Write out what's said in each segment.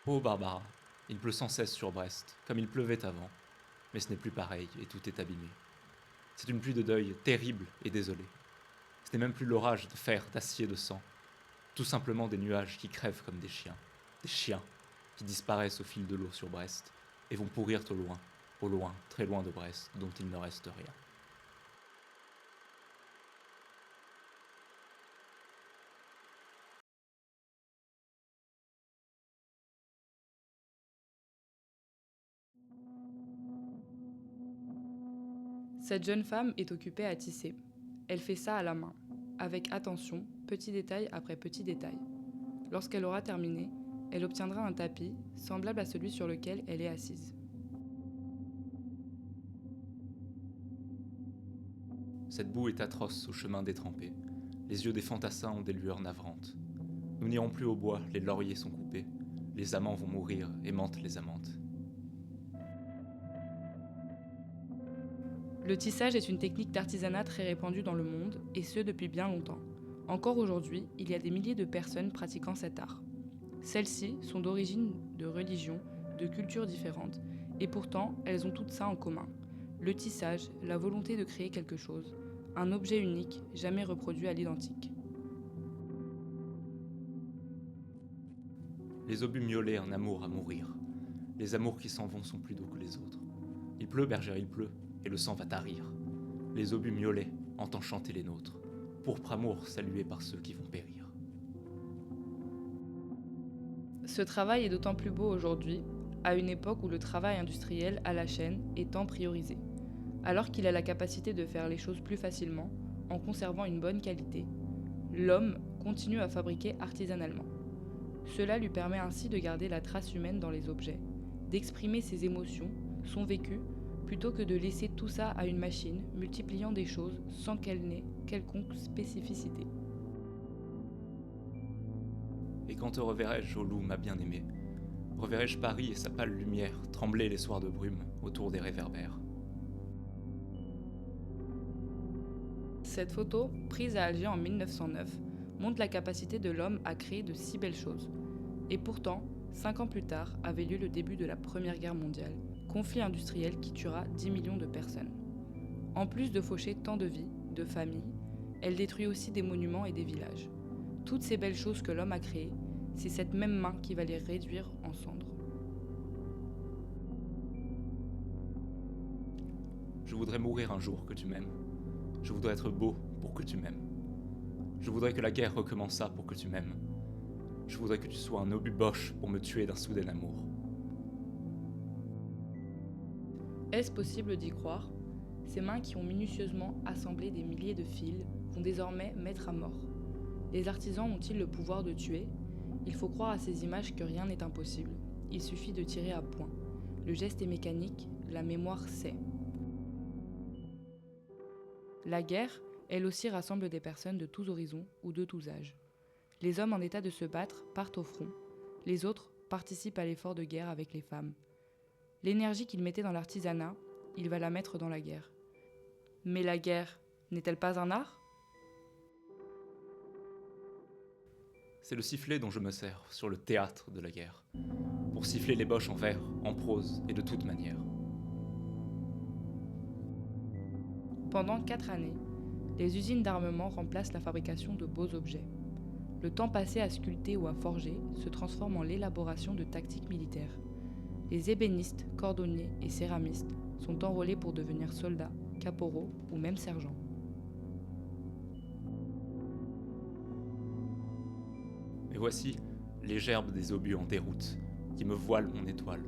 Oh Barbara, il pleut sans cesse sur Brest, comme il pleuvait avant. Mais ce n'est plus pareil et tout est abîmé. C'est une pluie de deuil terrible et désolée. Ce n'est même plus l'orage de fer, d'acier, de sang. Tout simplement des nuages qui crèvent comme des chiens. Des chiens qui disparaissent au fil de l'eau sur Brest et vont pourrir au loin, très loin de Brest, dont il ne reste rien. Cette jeune femme est occupée à tisser. Elle fait ça à la main, avec attention, petit détail après petit détail. Lorsqu'elle aura terminé, elle obtiendra un tapis semblable à celui sur lequel elle est assise. Cette boue est atroce au chemin détrempé. Les yeux des fantassins ont des lueurs navrantes. Nous n'irons plus au bois, les lauriers sont coupés. Les amants vont mourir, aimantes les amantes. Le tissage est une technique d'artisanat très répandue dans le monde, et ce depuis bien longtemps. Encore aujourd'hui, il y a des milliers de personnes pratiquant cet art. Celles-ci sont d'origine de religions, de cultures différentes, et pourtant elles ont toutes ça en commun. Le tissage, la volonté de créer quelque chose, un objet unique, jamais reproduit à l'identique. Les obus miaulaient un amour à mourir. Les amours qui s'en vont sont plus doux que les autres. Il pleut, bergère, il pleut, et le sang va tarir. Les obus miaulaient, entend chanter les nôtres. Pourpre amour salué par ceux qui vont périr. Ce travail est d'autant plus beau aujourd'hui, à une époque où le travail industriel à la chaîne est tant priorisé. Alors qu'il a la capacité de faire les choses plus facilement, en conservant une bonne qualité, l'homme continue à fabriquer artisanalement. Cela lui permet ainsi de garder la trace humaine dans les objets, d'exprimer ses émotions, son vécu, plutôt que de laisser tout ça à une machine, multipliant des choses sans qu'elle n'ait quelconque spécificité. Et quand te reverrai-je, ô loup, ma bien-aimée? Reverrai-je Paris et sa pâle lumière trembler les soirs de brume autour des réverbères? Cette photo, prise à Alger en 1909, montre la capacité de l'homme à créer de si belles choses. Et pourtant, 5 ans plus tard, avait lieu le début de la Première Guerre mondiale, conflit industriel qui tuera 10 millions de personnes. En plus de faucher tant de vies, de familles, elle détruit aussi des monuments et des villages. Toutes ces belles choses que l'homme a créées, c'est cette même main qui va les réduire en cendres. Je voudrais mourir un jour que tu m'aimes. Je voudrais être beau pour que tu m'aimes. Je voudrais que la guerre recommençât pour que tu m'aimes. Je voudrais que tu sois un obus boche pour me tuer d'un soudain amour. Est-ce possible d'y croire? Ces mains qui ont minutieusement assemblé des milliers de fils vont désormais mettre à mort. Les artisans ont-ils le pouvoir de tuer? Il faut croire à ces images que rien n'est impossible. Il suffit de tirer à point. Le geste est mécanique, la mémoire sait. La guerre, elle aussi rassemble des personnes de tous horizons ou de tous âges. Les hommes en état de se battre partent au front. Les autres participent à l'effort de guerre avec les femmes. L'énergie qu'il mettait dans l'artisanat, il va la mettre dans la guerre. Mais la guerre, n'est-elle pas un art? C'est le sifflet dont je me sers sur le théâtre de la guerre, pour siffler les boches en vers, en prose et de toute manière. Pendant 4 années, les usines d'armement remplacent la fabrication de beaux objets. Le temps passé à sculpter ou à forger se transforme en l'élaboration de tactiques militaires. Les ébénistes, cordonniers et céramistes sont enrôlés pour devenir soldats, caporaux ou même sergents. Mais voici les gerbes des obus en déroute, qui me voilent mon étoile.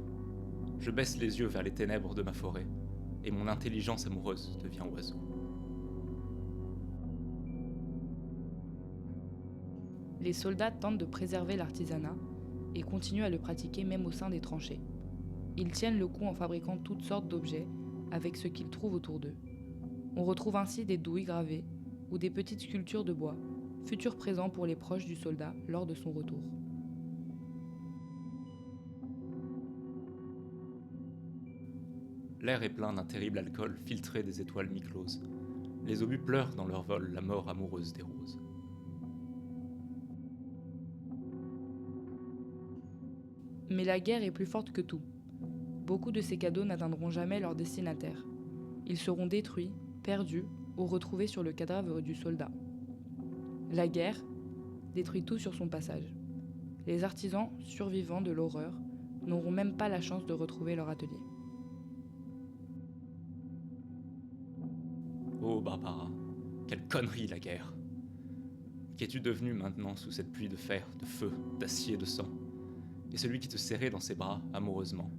Je baisse les yeux vers les ténèbres de ma forêt, et mon intelligence amoureuse devient oiseau. Les soldats tentent de préserver l'artisanat et continuent à le pratiquer même au sein des tranchées. Ils tiennent le coup en fabriquant toutes sortes d'objets avec ce qu'ils trouvent autour d'eux. On retrouve ainsi des douilles gravées ou des petites sculptures de bois, futur présent pour les proches du soldat lors de son retour. L'air est plein d'un terrible alcool filtré des étoiles mi-closes. Les obus pleurent dans leur vol la mort amoureuse des roses. Mais la guerre est plus forte que tout. Beaucoup de ces cadeaux n'atteindront jamais leur destinataire. Ils seront détruits, perdus ou retrouvés sur le cadavre du soldat. La guerre détruit tout sur son passage. Les artisans survivants de l'horreur n'auront même pas la chance de retrouver leur atelier. Oh Barbara, quelle connerie la guerre! Qu'es-tu devenu maintenant sous cette pluie de fer, de feu, d'acier, de sang? Et celui qui te serrait dans ses bras, amoureusement,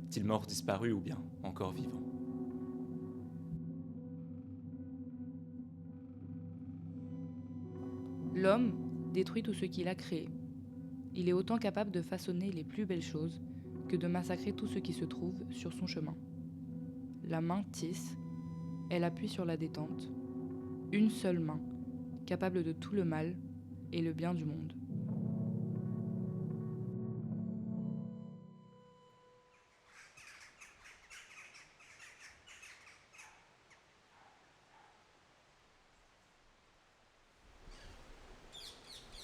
est-il mort, disparu ou bien encore vivant? L'homme détruit tout ce qu'il a créé. Il est autant capable de façonner les plus belles choses que de massacrer tout ce qui se trouve sur son chemin. La main tisse, elle appuie sur la détente. Une seule main, capable de tout le mal et le bien du monde.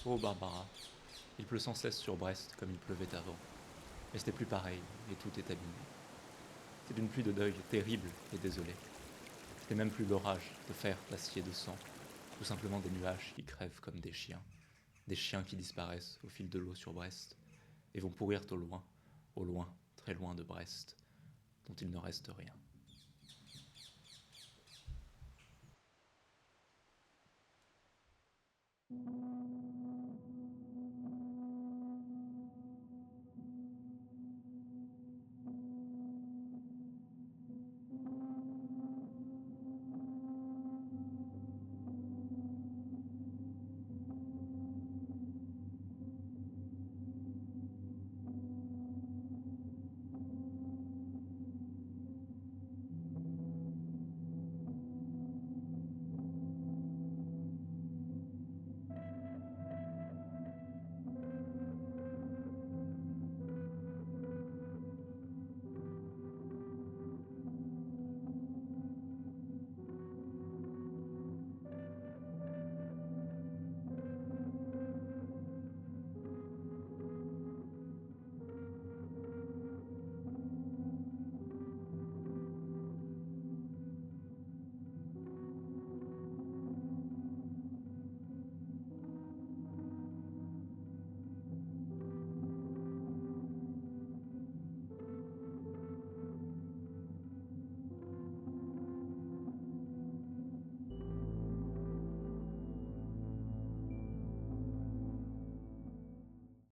Oh Barbara, il pleut sans cesse sur Brest comme il pleuvait avant. Mais ce n'est plus pareil, et tout est abîmé. C'est une pluie de deuil terrible et désolée. Ce n'est même plus l'orage de fer, d'acier, de sang, tout simplement des nuages qui crèvent comme des chiens qui disparaissent au fil de l'eau sur Brest, et vont pourrir au loin, très loin de Brest, dont il ne reste rien.